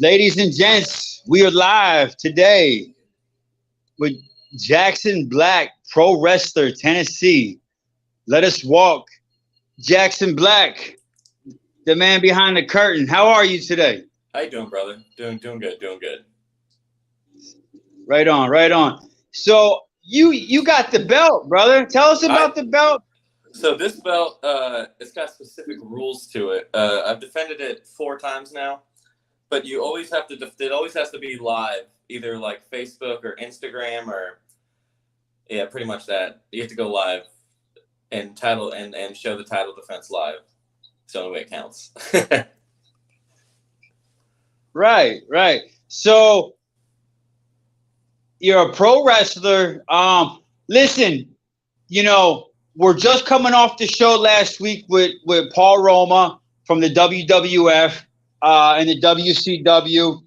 Ladies and gents, we are live today with Jackson Black, pro wrestler, Tennessee. Let us walk. Jackson Black, the man behind the curtain. How are you today? How you doing, brother? Doing good, doing good. Right on, right on. So you got the belt, brother. Tell us about the belt. So this belt, it's got specific rules to it. I've defended it 4 times now, but you always have to. It always has to be live, either like Facebook or Instagram or pretty much that. You have to go live and show the title defense live. It's the only way it counts. Right. So you're a pro wrestler. Listen, we're just coming off the show last week with Paul Roma from the WWF and the WCW.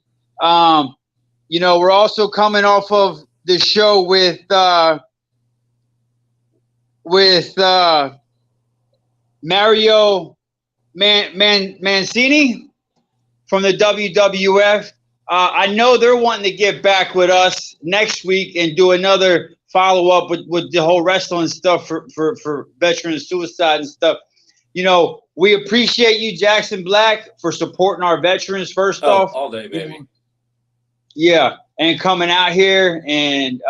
We're also coming off of the show with Mario Mancini from the WWF. I know they're wanting to get back with us next week and do another follow up with the whole wrestling stuff for veteran suicide and stuff. We appreciate you, Jackson Black, for supporting our veterans first off. All day, baby. Yeah, and coming out here and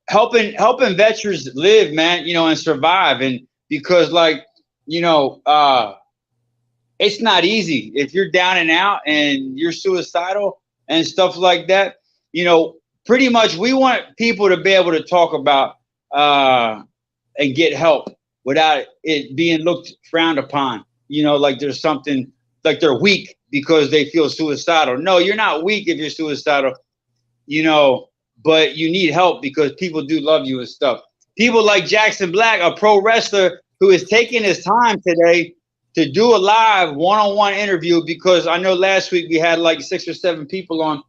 helping veterans live, man, and survive. And because it's not easy if you're down and out and you're suicidal and stuff like that. Pretty much we want people to be able to talk about and get help without it being looked frowned upon. Like there's something like they're weak because they feel suicidal. No, you're not weak if you're suicidal, but you need help because people do love you and stuff. People like Jackson Black, a pro wrestler who is taking his time today to do a live one-on-one interview, because I know last week we had like 6 or 7 people on.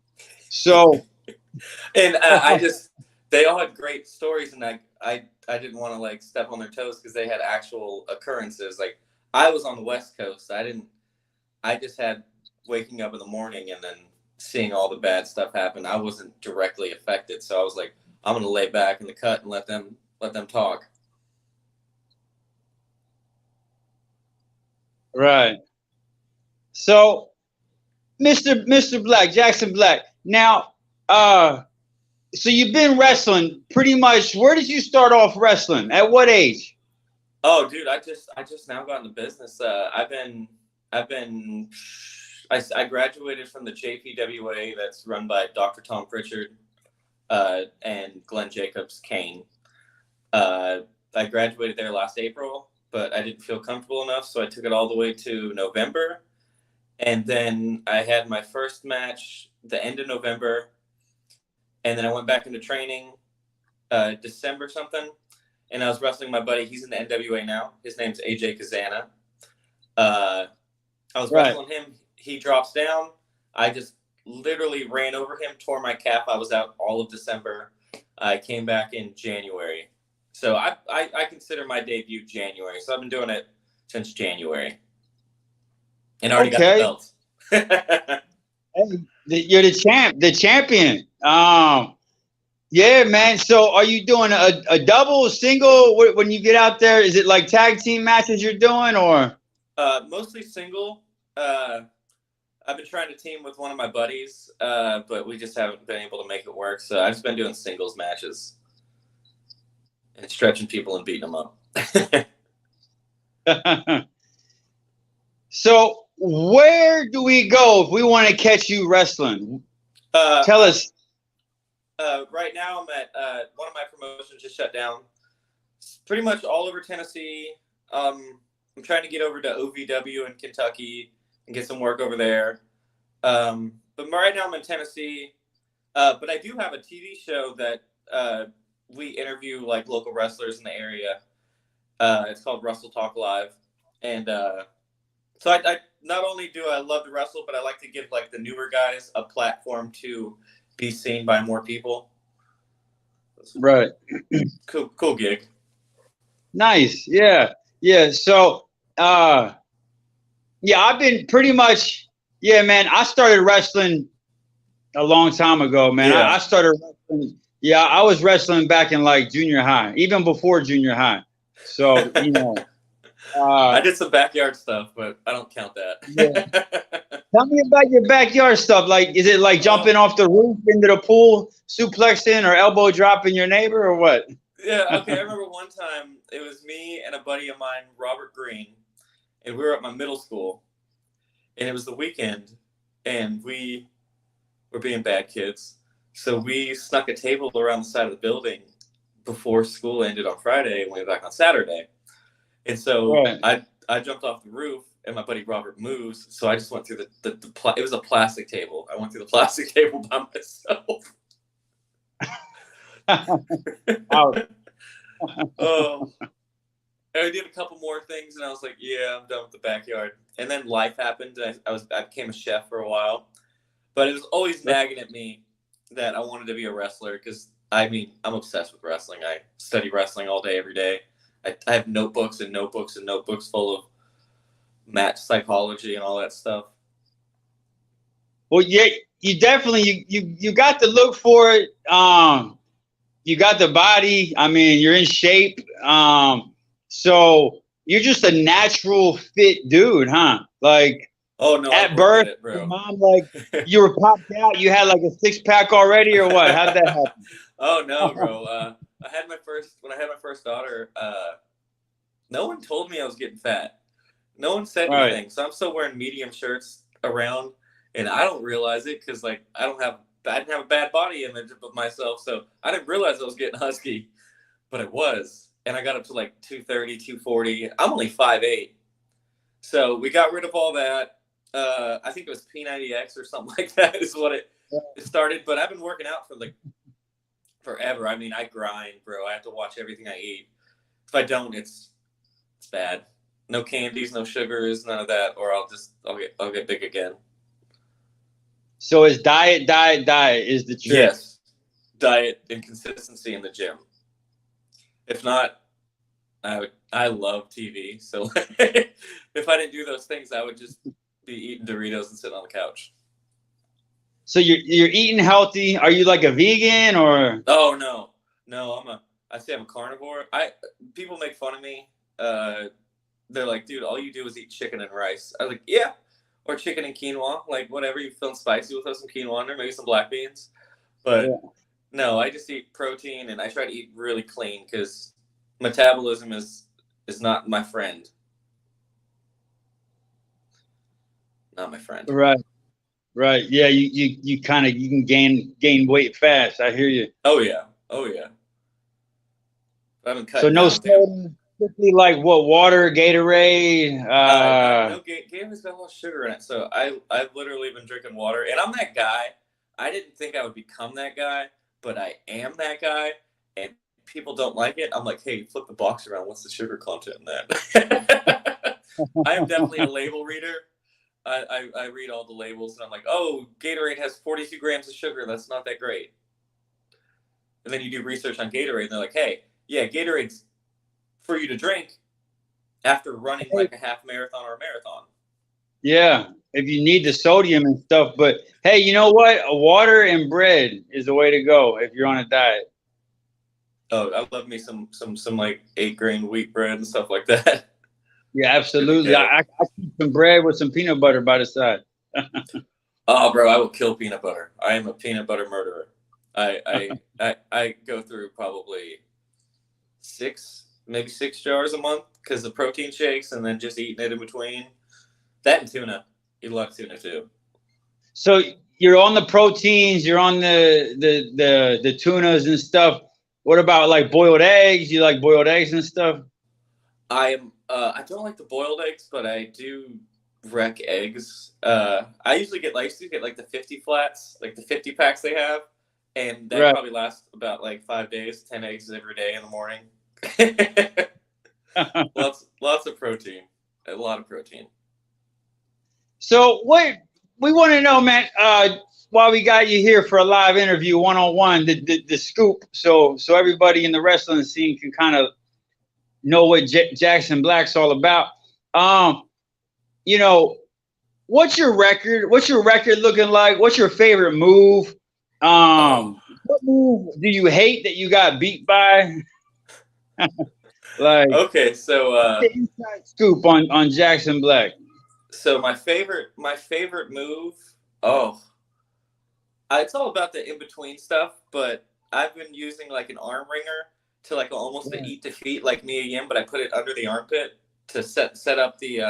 So, and they all had great stories, and I didn't want to step on their toes because they had actual occurrences. Like I was on the West Coast. I just had waking up in the morning and then seeing all the bad stuff happen. I wasn't directly affected. So I was like, I'm going to lay back in the cut and let them talk. Right. So, Mr. Black, Jackson Black. Now, so you've been wrestling pretty much. Where did you start off wrestling? At what age? Oh, dude, I just now got into business. I graduated from the JPWA that's run by Dr. Tom Pritchard and Glenn Jacobs Kane. I graduated there last April, but I didn't feel comfortable enough, so I took it all the way to November. And then I had my first match the end of November, and then I went back into training December something, and I was wrestling my buddy. He's in the NWA now. His name's AJ Kazana. I was wrestling him. He drops down. I just literally ran over him, tore my calf. I was out all of December. I came back in January. So I consider my debut January. So I've been doing it since January. And already got the belts. Hey, you're the champion. Yeah, man. So are you doing a double, single when you get out there? Is it like tag team matches you're doing, or? Mostly single. I've been trying to team with one of my buddies, but we just haven't been able to make it work. So I've just been doing singles matches and stretching people and beating them up. So where do we go if we want to catch you wrestling? Tell us. Right now I'm at one of my promotions just shut down. It's pretty much all over Tennessee. I'm trying to get over to OVW in Kentucky and get some work over there. But right now I'm in Tennessee. But I do have a TV show that we interview local wrestlers in the area. It's called Wrestle Talk Live. And so I not only do I love to wrestle, but I like to give the newer guys a platform to be seen by more people. Right. Cool gig. Nice. Yeah. So, I've been pretty much Yeah, man. I started wrestling a long time ago, man. I Yeah. started wrestling. Yeah, I was wrestling back in like junior high, even before junior high. So, I uh, did some backyard stuff, but I don't count yeah. that. Tell me about your backyard stuff. Like, is it like jumping Oh, off the roof into the pool, suplexing, or elbow dropping your neighbor, or what? yeah. Okay. I remember one time it was me and a buddy of mine, Robert Green, and we were at my middle school, and it was the weekend, and we were being bad kids. So we snuck a table around the side of the building before school ended on Friday and went back on Saturday. And so Right. I jumped off the roof and my buddy Robert moves. So I just went through it was a plastic table. I went through the plastic table by myself. Ouch. Oh, I did a couple more things and I was like, yeah, I'm done with the backyard. And then life happened. I became a chef for a while, but it was always nagging at me that I wanted to be a wrestler because I mean, I'm obsessed with wrestling. I study wrestling all day, every day. I have notebooks and notebooks and notebooks full of match psychology and all that stuff. Well, yeah, you definitely you got to look for it. You got the body. I mean, you're in shape. So you're just a natural fit dude, huh? Like Oh no, I at work at birth, it, your bro. mom like you were popped out. You had like a six pack already, or what? How'd that happen? Oh no, bro. When I had my first daughter. No one told me I was getting fat. No one said Right. anything. So I'm still wearing medium shirts around, and I don't realize it because like I didn't have a bad body image of myself, so I didn't realize I was getting husky, but it was, and I got up to like 230, 240. I'm only 5'8", so we got rid of all that. I think it was P90X or something like that is what it started. But I've been working out for like forever. I mean, I grind, bro. I have to watch everything I eat. If I don't, it's bad. No candies, no sugars, none of that, or I'll get big again. So it's diet, diet, diet is the trick. Yes, diet and consistency in the gym. If not, I love TV. So if I didn't do those things, I would just be eating Doritos and sitting on the couch. So you're eating healthy. Are you like a vegan or? Oh no, I say I'm a carnivore. People make fun of me. They're like, dude, all you do is eat chicken and rice. I was like, yeah, or chicken and quinoa, like whatever you feeling spicy, we'll throw some quinoa in there, maybe some black beans. But Yeah. no, I just eat protein and I try to eat really clean because metabolism is not my friend. Not my friend. Right. Right. Yeah. You kind of you can gain weight fast. I hear you. Oh yeah. Oh yeah. I've been So cutting no down, dude. soda. Strictly like what? Water, Gatorade. No, Gator's got a lot of sugar in it, so I've literally been drinking water, and I'm that guy. I didn't think I would become that guy, but I am that guy, and people don't like it. I'm like, hey, flip the box around. What's the sugar content in that? I am definitely a label reader. I read all the labels, and I'm like, oh, Gatorade has 42 grams of sugar. That's not that great. And then you do research on Gatorade, and they're like, hey, yeah, Gatorade's for you to drink after running like a half marathon or a marathon. Yeah. If you need the sodium and stuff, but hey, you know what? Water and bread is the way to go if you're on a diet. Oh, I love me some like 8-grain wheat bread and stuff like that. Yeah, absolutely. I keep some bread with some peanut butter by the side. Oh, bro, I will kill peanut butter. I am a peanut butter murderer. I go through probably maybe 6 jars a month because of protein shakes and then just eating it in between. That and tuna. Eat a lot of tuna too. So you're on the proteins, you're on the tunas and stuff. What about like boiled eggs? You like boiled eggs and stuff? I don't like the boiled eggs, but I do wreck eggs. I used to get like the 50 flats, like the 50 packs they have, and that probably lasts about like 5 days, 10 eggs every day in the morning. lots of protein, a lot of protein. So what we want to know, man, while we got you here for a live interview, one-on-one, the scoop, so everybody in the wrestling scene can kind of know what Jackson Black's all about. You know, what's your record? What's your record looking like? What's your favorite move? Oh, What move do you hate that you got beat by? Like, okay. what's the inside scoop on Jackson Black? So my favorite move. Oh, it's all about the in between stuff. But I've been using like an arm wringer to like almost to Yeah. eat defeat like Mia Yim, but I put it under the armpit to set up the.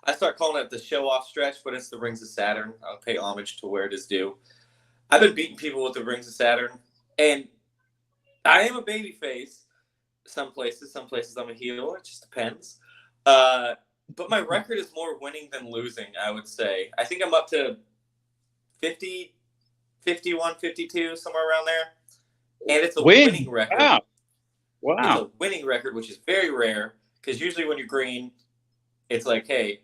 I start calling it the show off stretch, but it's the Rings of Saturn. I'll pay homage to where it is due. I've been beating people with the Rings of Saturn, and I am a baby face. Some places I'm a heel. It just depends. Uh, but my record is more winning than losing, I would say. I think I'm up to 50, 51, 52, somewhere around there. And it's a Win. winning record. Wow. It's Wow. a winning record, which is very rare because usually when you're green, it's like, hey,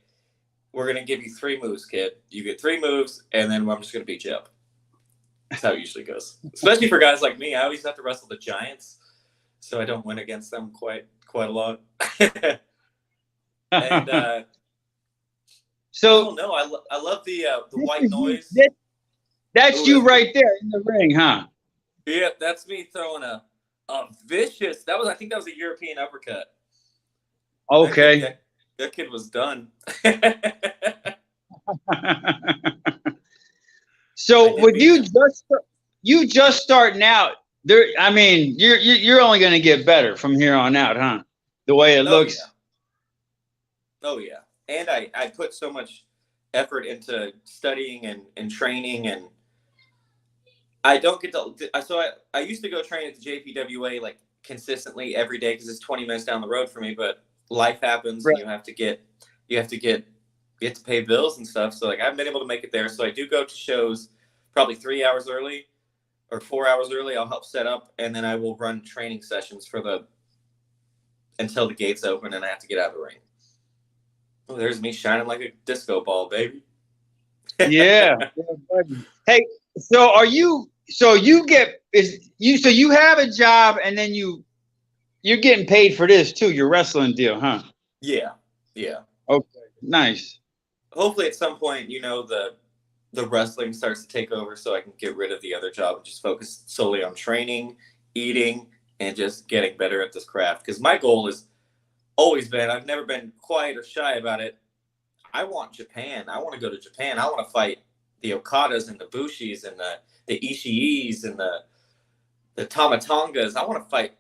we're going to give you 3 moves, kid. You get 3 moves, and then I'm just going to beat you up. That's how it usually goes. Especially for guys like me. I always have to wrestle the Giants, so I don't win against them quite a lot. And I So don't know. I love the white noise. that's Oh, you that's me. right there in the ring, huh? Yeah, that's me throwing a vicious. I think that was a European uppercut. I think Okay. that kid was done. I So did with beat him. you just starting out, there. I mean, you're only going to get better from here on out, huh? The way it Oh yeah. looks. Oh yeah. And I put so much effort into studying and training, and I don't get to. I used to go train at the JPWA like consistently every day because it's 20 minutes down the road for me. But life happens, and Right. you have to get pay bills and stuff. So like I haven't been able to make it there. So I do go to shows probably 3 hours early or 4 hours early. I'll help set up, and then I will run training sessions for the until the gates open, and I have to get out of the ring. Oh, there's me shining like a disco ball, baby. Yeah. Yeah, buddy. Hey, so are you? So you get is you? So you have a job, and then you're getting paid for this too. Your wrestling deal, huh? Yeah, yeah. Okay. Nice. Hopefully, at some point, the wrestling starts to take over, so I can get rid of the other job and just focus solely on training, eating, and just getting better at this craft. Because my goal has always been, I've never been quiet or shy about it. I want Japan. I want to go to Japan. I want to fight the Okadas and the Bushis and the Ishiis and the Tamatongas. I want to fight.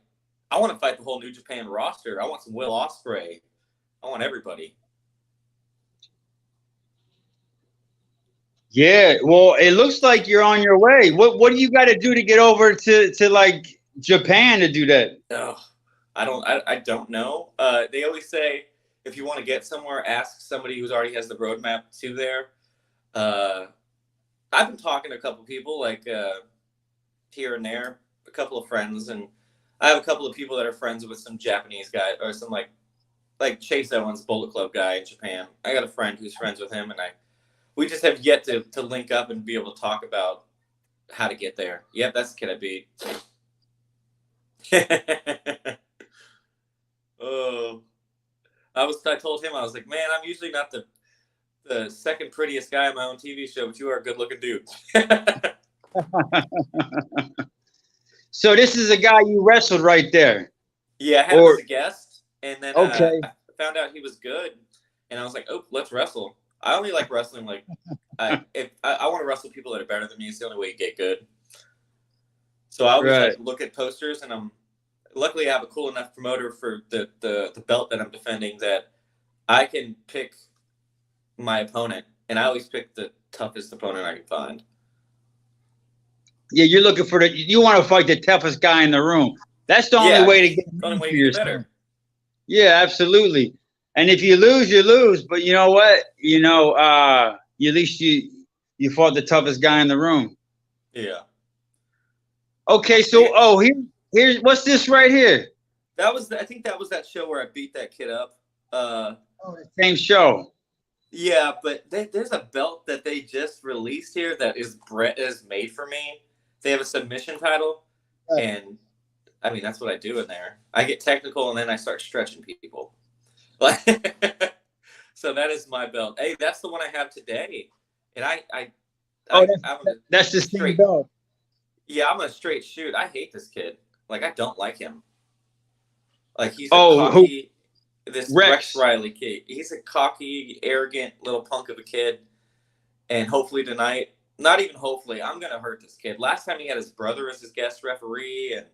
I want to fight the whole New Japan roster. I want some Will Ospreay. I want everybody. Yeah. Well, it looks like you're on your way. What do you got to do to get over to like Japan to do that? Ugh, I don't know. They always say if you want to get somewhere, ask somebody who's already has the roadmap to there. Uh, I've been talking to a couple people like here and there, a couple of friends, and I have a couple of people that are friends with some Japanese guy or some like Chase Owens, Bullet Club guy in Japan. I got a friend who's friends with him, and we just have yet to link up and be able to talk about how to get there. Yep, that's the kid I beat. Oh, I told him I was like, man, I'm usually not the second prettiest guy on my own TV show, but you are a good looking dude. So this is a guy you wrestled right there, Yeah, I had him as or a guest, and then okay, I found out he was good, and I was like, oh, let's wrestle. I only like wrestling like if I want to wrestle people that are better than me. It's the only way you get good. So I always right? like look at posters, and I'm luckily I have a cool enough promoter for the belt that I'm defending that I can pick my opponent, and I always pick the toughest opponent I can find. Yeah, you're looking for you want to fight the toughest guy in the room. That's the only Yeah, way to because get the only known way for you get yourself. better. Yeah, absolutely. And if you lose, you lose. But you know what? At least you fought the toughest guy in the room. Yeah. Okay, so here's what's this right here? I think that was that show where I beat that kid up. Uh, Oh, same show. yeah, but there's a belt that they just released here that is made for me. They have a submission title, and I mean that's what I do in there. I get technical and then I start stretching people. Like, So that is my belt. Hey, that's the one I have today. And Oh, I'm that's the same straight. belt. Yeah, I'm a straight shoot. I hate this kid. Like, I don't like him. Like, he's a Who? cocky, this Rex Rex. Riley kid. He's a cocky, arrogant little punk of a kid. And hopefully tonight, not even hopefully, I'm going to hurt this kid. Last time he had his brother as his guest referee, and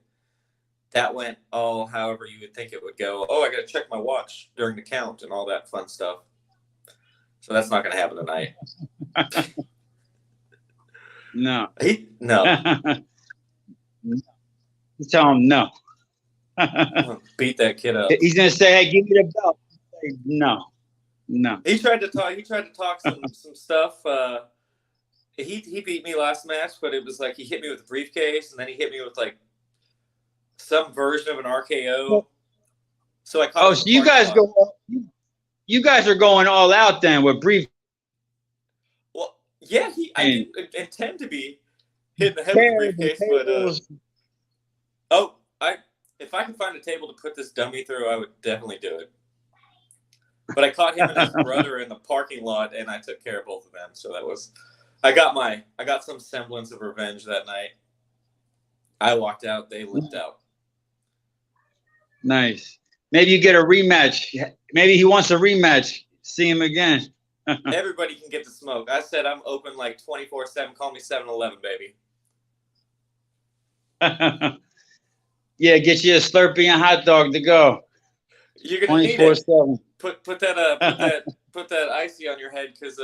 that went all however you would think it would go. Oh, I got to check my watch during the count and all that fun stuff. So that's not going to happen tonight. No. No. Tell him no. Beat that kid up. He's gonna say, "Hey, give me the belt." Say, no. He tried to talk some stuff. He beat me last match, but it was like he hit me with a briefcase, and then he hit me with like some version of an RKO. So I caught. Oh, so you guys you guys are going all out then with brief. Well, yeah, I didn't intend to be hitting the head with a briefcase, but if I can find a table to put this dummy through, I would definitely do it. But I caught him and his brother in the parking lot, and I took care of both of them. So I got some semblance of revenge that night. I walked out, they limped out. Nice. Maybe you get a rematch. Maybe he wants a rematch. See him again. Everybody can get the smoke. I said I'm open like 24/7. Call me 7-Eleven, baby. Yeah, get you a Slurpee and hot dog to go. You're gonna need it. 24/7. Put that icy on your head because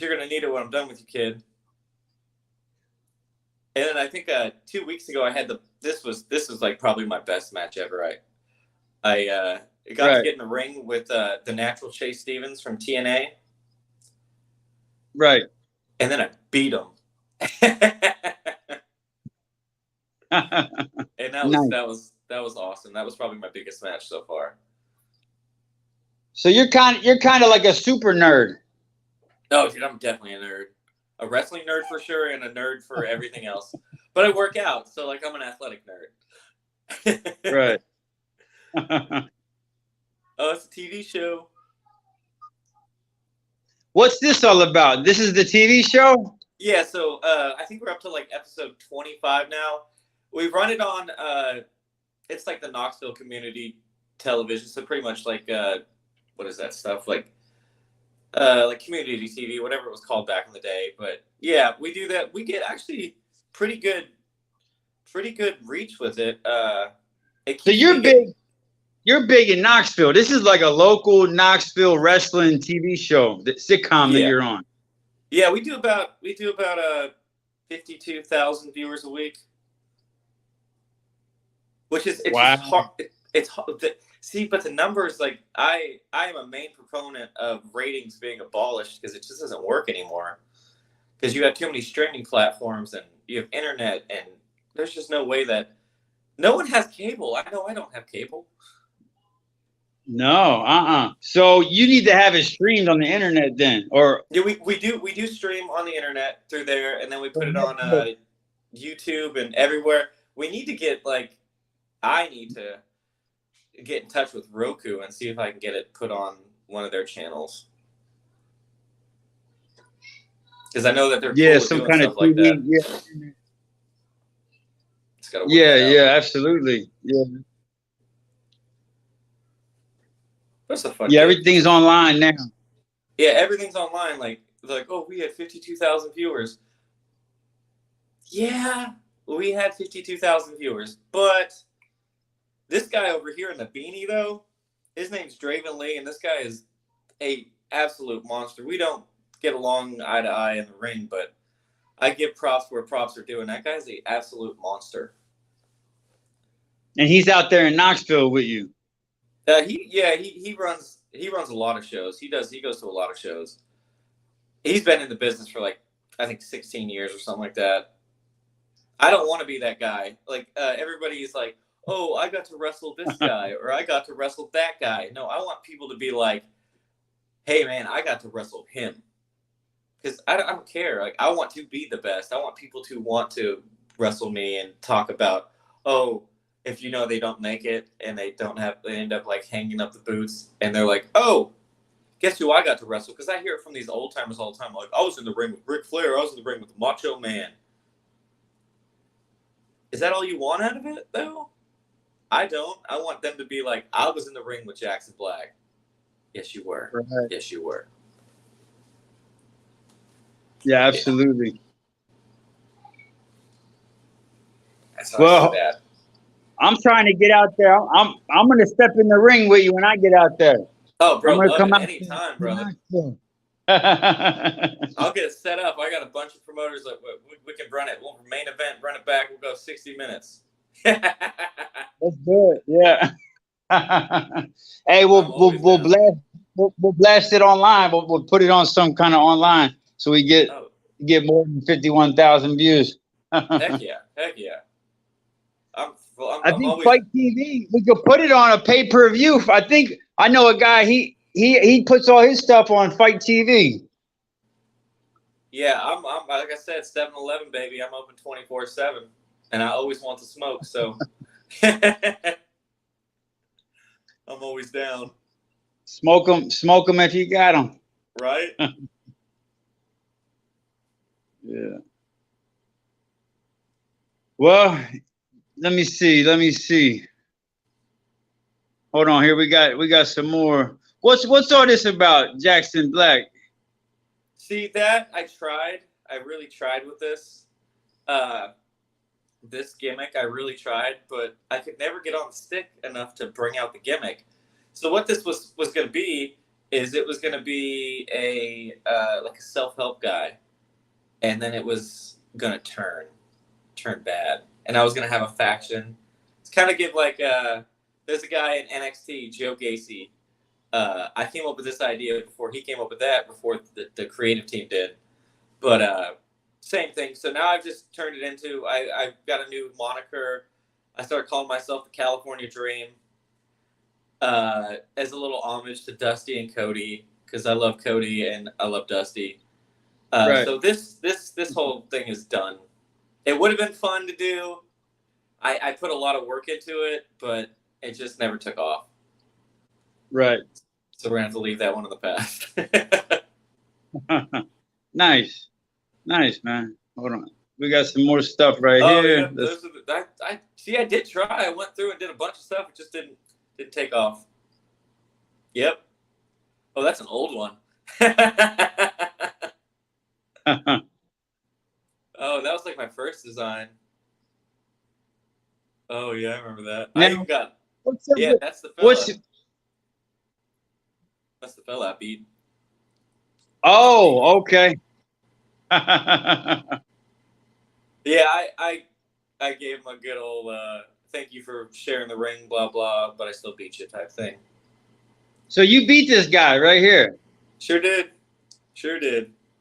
you're gonna need it when I'm done with you, kid. And then I think 2 weeks ago I had this was like probably my best match ever. I got to get in the ring with the Natural Chase Stevens from TNA. Right. And then I beat him. And that was awesome. That was probably my biggest match so far. So you're kind of like a super nerd. Oh, dude, I'm definitely a nerd. A wrestling nerd for sure, and a nerd for everything else. But I work out, so like I'm an athletic nerd. Right. Oh, it's a TV show. What's this all about? This is the TV show? Yeah, so I think we're up to like episode 25 now. We run it on it's like the Knoxville Community Television, so pretty much like what is that stuff? Like community TV, whatever it was called back in the day. But yeah, we do that. We get actually pretty good reach with it. So you're big. You're big in Knoxville. This is like a local Knoxville wrestling TV show, the sitcom that you're on. Yeah, we do about 52,000 viewers a week, which is wow. Hard. It's hard. See, but the numbers, like I am a main proponent of ratings being abolished because it just doesn't work anymore. Because you have too many streaming platforms and you have internet, and there's just no way that no one has cable. I know I don't have cable. No, So you need to have it streamed on the internet then, or yeah, we do stream on the internet through there, and then we put it on YouTube and everywhere. We need to get I need to get in touch with Roku and see if I can get it put on one of their channels, because I know that they're cool some doing kind stuff of like TV, that. It's gotta work absolutely, That's a fun. Yeah, everything's online now. Yeah, everything's online. Like, oh, we had 52,000 viewers. Yeah, we had 52,000 viewers, but this guy over here in the beanie, though, his name's Draven Lee, and this guy is a absolute monster. We don't get along eye to eye in the ring, but I give props where props are due. That guy's an absolute monster. And he's out there in Knoxville with you. He runs a lot of shows. He goes to a lot of shows. He's been in the business for I think 16 years or something like that. I don't want to be that guy. Everybody's like, oh, I got to wrestle this guy or I got to wrestle that guy. No, I want people to be like, hey man, I got to wrestle him. Because I don't care. I want to be the best. I want people to want to wrestle me and talk about, oh, if they don't make it and they end up hanging up the boots and they're like, oh, Guess who I got to wrestle? Because I hear it from these old timers all the time. Like, I was in the ring with Ric Flair. I was in the ring with the Macho Man. Is that all you want out of it, though? I don't. I want them to be like, I was in the ring with Jackson Black. Yes, you were. Right. Yes, you were. Yeah, absolutely. That's how I see that. I'm trying to get out there. I'm gonna step in the ring with you when I get out there. Oh, bro, I'm gonna come out anytime, brother. I'll I'll get it set up. I got a bunch of promoters that we can run it. We'll main event, run it back. We'll go 60 minutes. Let's do it. Yeah. Hey, we'll blast it online. We'll put it on some kind of online so we get more than 51,000 views. Heck yeah. I think Fight TV, we could put it on a pay-per-view. I know a guy, he puts all his stuff on Fight TV. Yeah, I'm like I said, 7-Eleven, baby. I'm open 24/7, and I always want to smoke, so I'm always down. Smoke them if you got them. Right? Yeah. Well, let me see. Hold on, here we got some more. What's all this about, Jackson Black? See that? I really tried with this. This gimmick, I really tried, but I could never get on the stick enough to bring out the gimmick. So what this was going to be is it was going to be a like a self-help guy, and then it was going to turn bad, and I was going to have a faction. It's kind of give like there's a guy in NXT, Joe Gacy. I came up with this idea before he came up with that, before the creative team did. But same thing. So now I've just turned it into, I've got a new moniker. I started calling myself the California Dream as a little homage to Dusty and Cody, because I love Cody and I love Dusty. Right. So this whole thing is done. It would have been fun to do. I put a lot of work into it, but it just never took off. Right. So we're going to have to leave that one in the past. Nice, man. Hold on. We got some more stuff right here. Yeah. I did try. I went through and did a bunch of stuff. It just didn't take off. Yep. Oh, that's an old one. Oh, that was like my first design. Oh, yeah, I remember that. Now, I even got... that's the fella. That's the fella I beat. Oh, okay. Yeah, I gave him a good old thank you for sharing the ring, blah, blah, but I still beat you type thing. So you beat this guy right here. Sure did.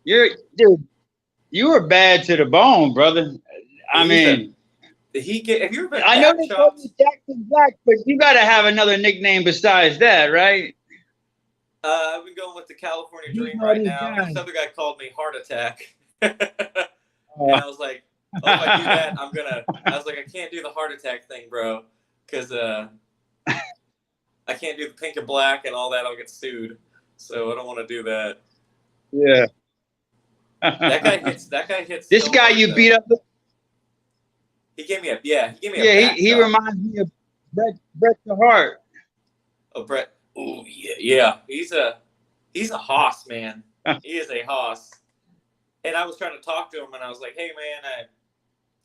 Dude, you were bad to the bone, brother. I mean... have you ever been I know they call you Jackson Black, but you got to have another nickname besides that, right? I've been going with the California Dream right now. This other guy called me Heart Attack. And I was like, if I do that, I was like, I can't do the heart attack thing, bro. Because I can't do the pink and black and all that. I'll get sued. So I don't want to do that. Yeah. That guy hits. This guy you beat up. He gave me a he reminds me of Bret the Hart. Oh, Bret. Oh yeah. He's a hoss, man. He is a hoss. And I was trying to talk to him, and I was like, "Hey, man,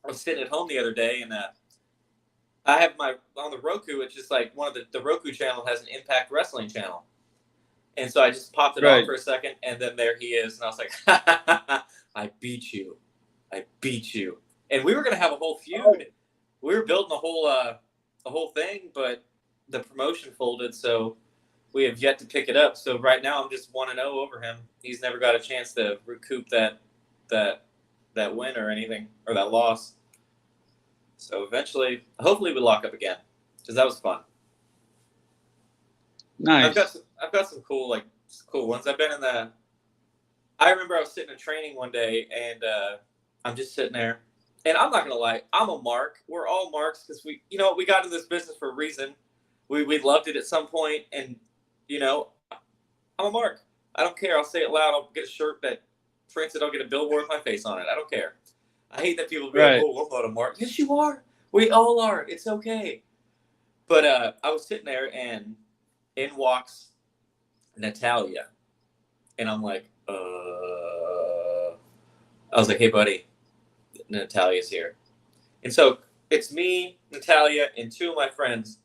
I was sitting at home the other day, and I have on the Roku. It's just like one of the Roku channel has an Impact Wrestling channel, and so I just popped it on for a second, and then there he is, and I was like, I beat you, and we were gonna have a whole feud. Oh. We were building a whole thing, but the promotion folded, so we have yet to pick it up. So right now I'm just 1-0 over him. He's never got a chance to recoup that win or anything, or that loss. So eventually, hopefully we lock up again, because that was fun. Nice. I've got some cool ones. I've been I remember I was sitting in training one day, and I'm just sitting there, and I'm not gonna lie, I'm a mark. We're all marks, because we got in this business for a reason. We loved it at some point, and I'm a mark. I don't care. I'll say it loud. I'll get a shirt that prints it. I'll get a billboard with my face on it. I don't care. I hate that people be like, oh, I'm not a mark. Yes, you are. We all are. It's okay. But I was sitting there, and in walks Natalya. And I'm like, I was like, hey, buddy, Natalya's here. And so it's me, Natalya, and two of my friends.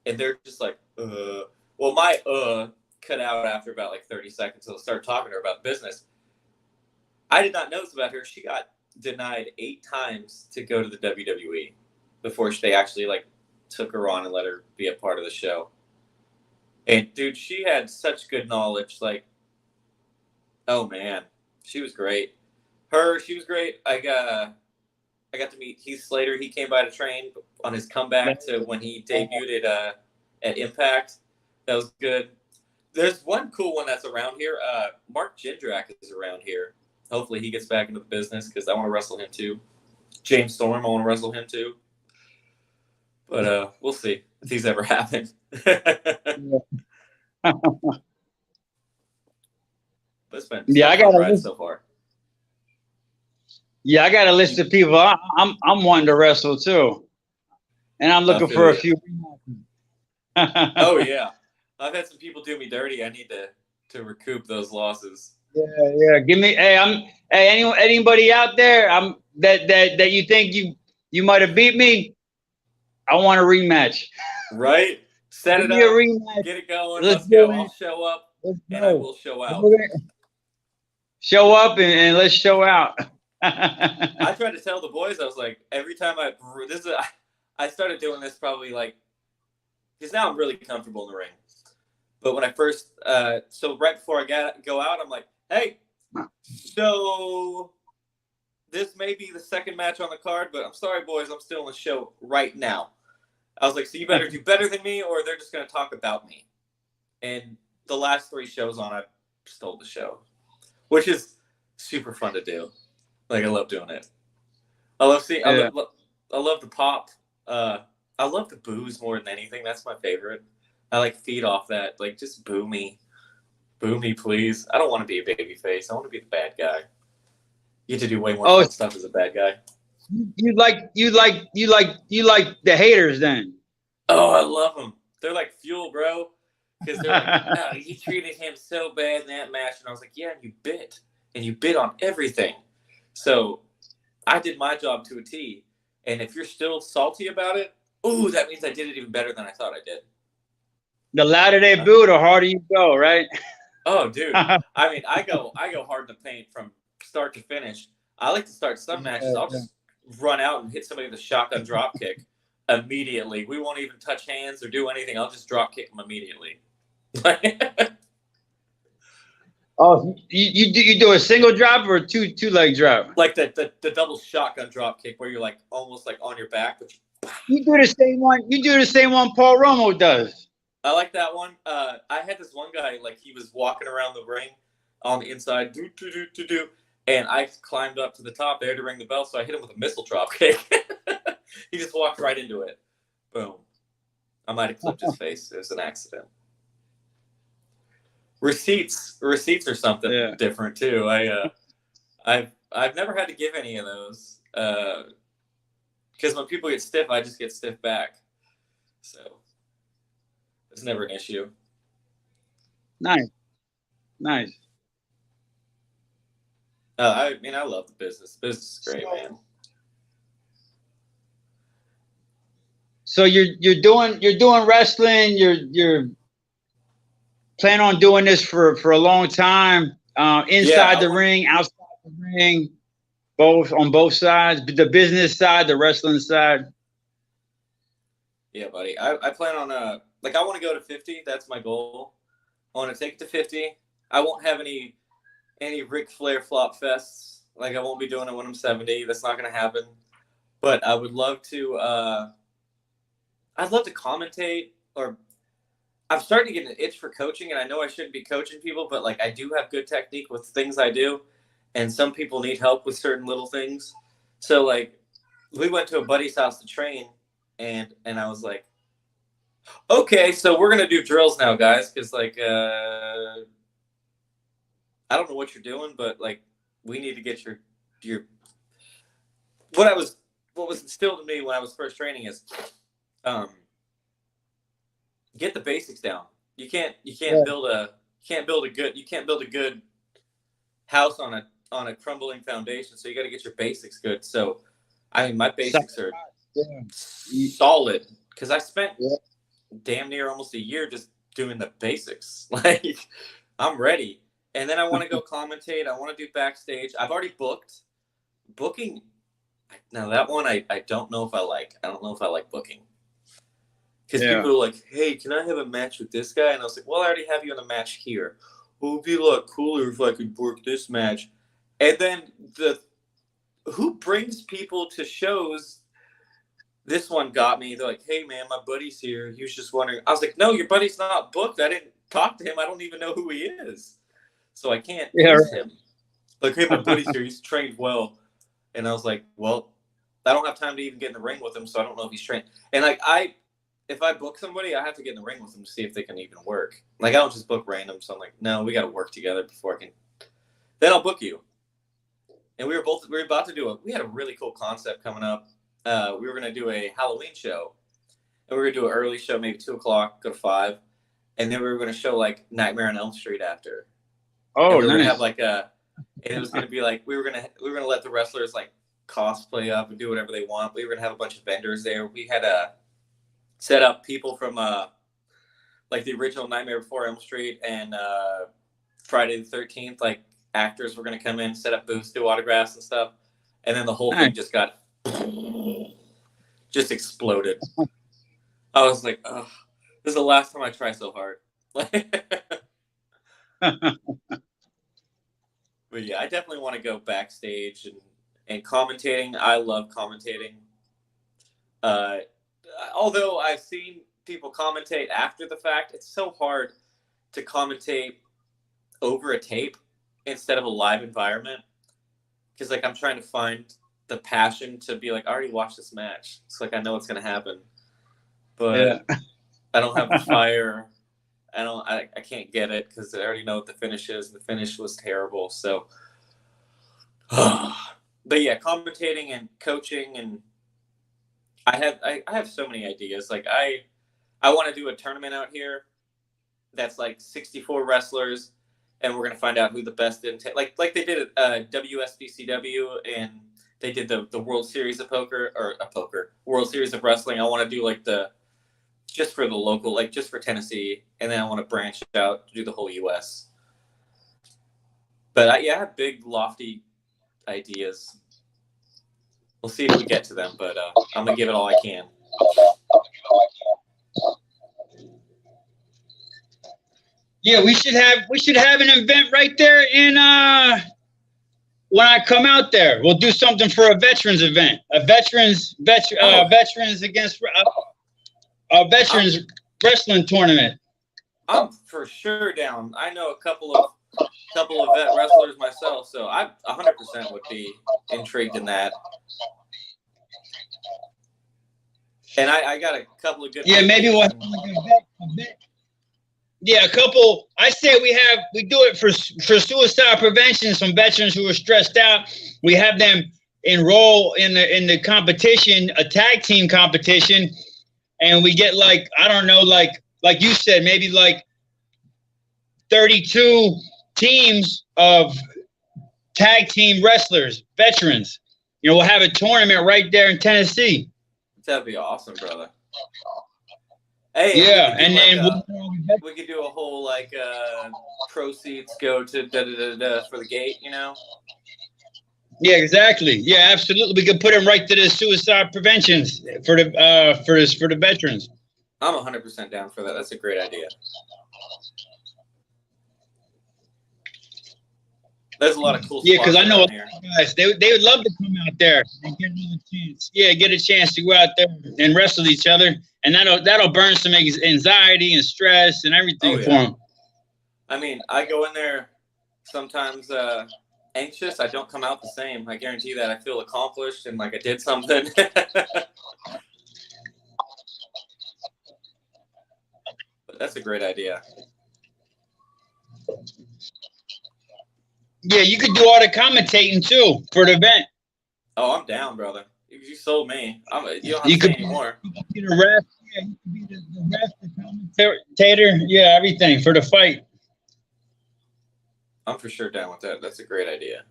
And they're just like, Well, my cut out after about like 30 seconds. So I'll start talking to her about business. I did not know this about her. She got denied 8 times to go to the WWE before they actually like took her on and let her be a part of the show. And dude, she had such good knowledge. Like, oh man, she was great. She was great. I got to meet Heath Slater. He came by to train on his comeback to when he debuted at Impact. That was good. There's one cool one that's around here. Mark Jindrak is around here. Hopefully he gets back into the business because I want to wrestle him too. James Storm, I want to wrestle him too. But we'll see if he's ever happened. But it's been I got a list so far. Yeah, I got a list of people I'm wanting to wrestle too, and I'm looking for a few. Oh yeah, I've had some people do me dirty. I need to recoup those losses. Yeah. Give me. Anybody out there? That you think you might have beat me? I want a rematch. Right. Set it up. A rematch. Get it going. Let's go. I'll show up, and I will show out. Show up and let's show out. I tried to tell the boys. I was like, every time I started doing this probably like, because now I'm really comfortable in the ring. But when I first, so right before I go out, I'm like, hey, so this may be the second match on the card, but I'm sorry, boys, I'm still on the show right now. I was like, so you better do better than me, or they're just going to talk about me. And the last 3 shows on, I stole the show, which is super fun to do. Like, I love doing it. I love seeing. I love the pop. I love the boos more than anything. That's my favorite. I like feed off that. Like, just boo me, please. I don't want to be a baby face. I want to be the bad guy. You get to do way more fun stuff as a bad guy. You like the haters then? Oh, I love them. They're like fuel, bro. Because they're like, oh, you treated him so bad in that match, and I was like, yeah, and you bit on everything. So I did my job to a T. And if you're still salty about it, ooh, that means I did it even better than I thought I did. The louder they boo, the harder you go, right? Oh, dude. I mean, I go hard in the paint from start to finish. I like to start some matches. I'll just run out and hit somebody with a shotgun drop kick immediately. We won't even touch hands or do anything. I'll just drop kick them immediately. Oh, you do a single drop or a two leg drop? Like the double shotgun drop kick where you're like almost like on your back, but you do the same one. You do the same one Paul Romo does. I like that one. I had this one guy, like he was walking around the ring on the inside, and I climbed up to the top there to ring the bell, so I hit him with a missile drop kick. He just walked right into it. Boom. I might have clipped his face. It was an accident. Receipts are something different too. I've never had to give any of those because when people get stiff, I just get stiff back. So it's never an issue. Nice. I mean, I love the business. The business is great, man. So you're doing wrestling. You're planning on doing this for a long time. Inside the ring, outside the ring, on both sides. The business side, the wrestling side. Yeah, buddy. I plan on I want to go to 50. That's my goal. I want to take it to 50. I won't have any Ric Flair flop fests. Like, I won't be doing it when I'm 70. That's not going to happen. But I would love to. I'd love to commentate, or I'm starting to get an itch for coaching, and I know I shouldn't be coaching people, but like I do have good technique with things I do, and some people need help with certain little things. So like, we went to a buddy's house to train, and I was like, okay, so we're gonna do drills now, guys, because like I don't know what you're doing, but like we need to get your what was instilled in me when I was first training is get the basics down. You can't build a good house on a crumbling foundation. So you got to get your basics good. So I mean, my basics are solid because I spent damn near almost a year just doing the basics. Like I'm ready. And then I want to go commentate. I want to do backstage. I've already booked. Booking. Now that one I don't know if I like. I don't know if I like booking. Because people are like, hey, can I have a match with this guy? And I was like, well, I already have you in a match here. Well, it would be a lot cooler if I could book this match. And then who brings people to shows? This one got me. They're like, hey, man, my buddy's here. He was just wondering. I was like, no, your buddy's not booked. I didn't talk to him. I don't even know who he is. So I can't use him. Like, hey, my buddy's here. He's trained well. And I was like, well, I don't have time to even get in the ring with him, so I don't know if he's trained. And like if I book somebody, I have to get in the ring with them to see if they can even work. Like I don't just book random. So I'm like, no, we got to work together before I can. Then I'll book you. And we were about to we had a really cool concept coming up. We were going to do a Halloween show, and we were going to do an early show, maybe 2:00, go to 5, and then we were going to show like Nightmare on Elm Street after. Oh, and we nice. Have like and it was going to be like we were going to let the wrestlers like cosplay up and do whatever they want. We were going to have a bunch of vendors there. We had set up people from like the original Nightmare Before Elm Street and Friday the 13th, like actors were going to come in, set up booths, do autographs and stuff. And then the whole thing just exploded. I was like, oh, this is the last time I try so hard. But yeah, I definitely want to go backstage and commentating. I love commentating. Although I've seen people commentate after the fact, it's so hard to commentate over a tape instead of a live environment. Because like I'm trying to find the passion to be like, I already watched this match. It's like I know what's gonna happen. But I don't have the fire. I can't get it because I already know what the finish is. The finish was terrible. So but yeah, commentating and coaching and I have so many ideas. Like I want to do a tournament out here that's like 64 wrestlers, and we're gonna find out who the best in like they did at WSBCW, and they did the World Series of World Series of Wrestling. I want to do like just for the local, like just for Tennessee, and then I want to branch out to do the whole U.S. But I have big, lofty ideas. We'll see if we get to them, but I'm gonna give it all I can. Yeah, we should have an event right there in when I come out there. We'll do something for a veterans event, veterans against a veterans wrestling tournament. I'm for sure down. I know a couple of vet wrestlers myself, so I 100% would be intrigued in that. And I got a couple of good. Yeah, maybe we'll have like a vet. Yeah, a couple. I say we do it for suicide prevention. Some veterans who are stressed out, we have them enroll in the competition, a tag team competition, and we get like I don't know, like you said, maybe like 32 teams of tag team wrestlers, veterans. You know, we'll have a tournament right there in Tennessee. That'd be awesome, brother. Hey, yeah, and then we could do a whole like proceeds go to for the gate, you know? Yeah, exactly. Yeah, absolutely. We could put them right to the suicide preventions for the veterans. I'm 100% down for that. That's a great idea. There's a lot of cool. Yeah, because I know guys. They would love to come out there and get another chance. Yeah, get a chance to go out there and wrestle each other, and that'll burn some anxiety and stress and everything for them. I mean, I go in there sometimes anxious. I don't come out the same. I guarantee that. I feel accomplished and like I did something. But that's a great idea. Yeah, you could do all the commentating too for the event. Oh, I'm down, brother. You sold me. You don't have You to say could anymore. be the ref. Yeah, you could be the ref, the commentator. Yeah, everything for the fight. I'm for sure down with that. That's a great idea.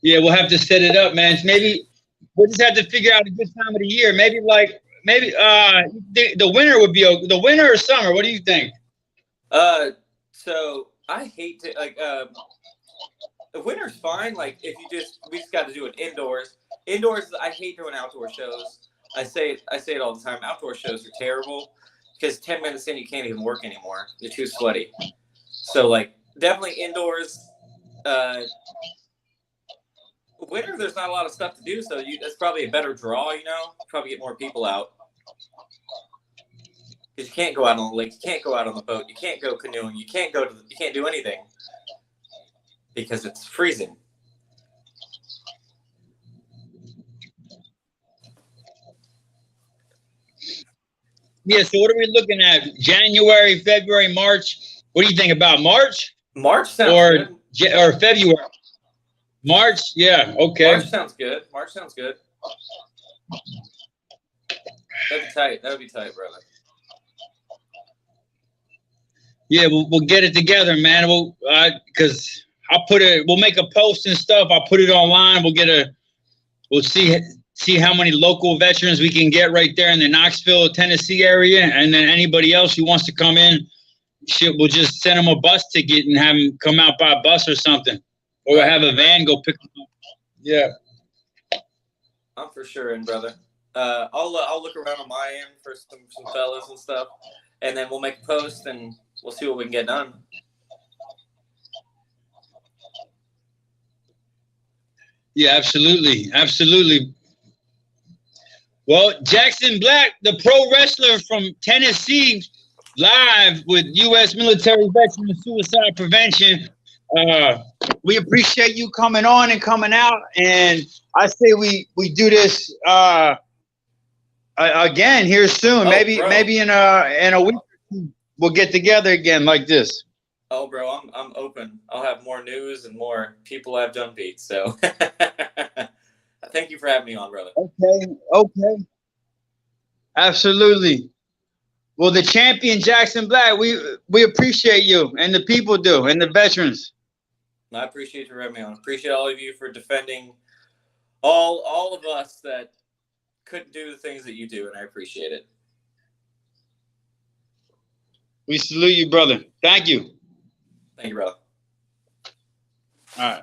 Yeah, we'll have to set it up, man. Maybe we'll just have to figure out a good time of the year. Maybe the winter would be the winter or summer. What do you think? So I hate to the winter's fine. Like if we just got to do it indoors. Indoors, I hate doing outdoor shows. I say it all the time. Outdoor shows are terrible because 10 minutes in you can't even work anymore. You're too sweaty. So like definitely indoors. Winter, there's not a lot of stuff to do, so that's probably a better draw. Probably get more people out because you can't go out on the lake, you can't go out on the boat, you can't go canoeing, you can't do anything because it's freezing. Yeah. So what are we looking at? January, February, March. What do you think about March? March sounds good. Or February. March, yeah, okay. March sounds good. That'd be tight. Brother. Yeah, we'll get it together, man. Because we'll make a post and stuff. I'll put it online. We'll see how many local veterans we can get right there in the Knoxville, Tennessee area, and then anybody else who wants to come in, we'll just send them a bus ticket and have them come out by bus or something, or have a van go pick them up. Yeah, I'm for sure in, brother. I'll look around on my end for some fellas and stuff, and then we'll make a post and we'll see what we can get done. Yeah, absolutely. Well, Jackson Black, the pro wrestler from Tennessee, live with U.S. military veteran and suicide prevention. We appreciate you coming on and coming out, and I say we do this again here soon. Maybe in a week we'll get together again like this. Oh, bro, I'm open. I'll have more news and more people I've done beat. So, thank you for having me on, brother. Okay. Absolutely. Well, the champion Jackson Black, we appreciate you, and the people do, and the veterans. I appreciate you for having me on. Appreciate all of you for defending all of us that couldn't do the things that you do, and I appreciate it. We salute you, brother. Thank you. Thank you, brother. All right.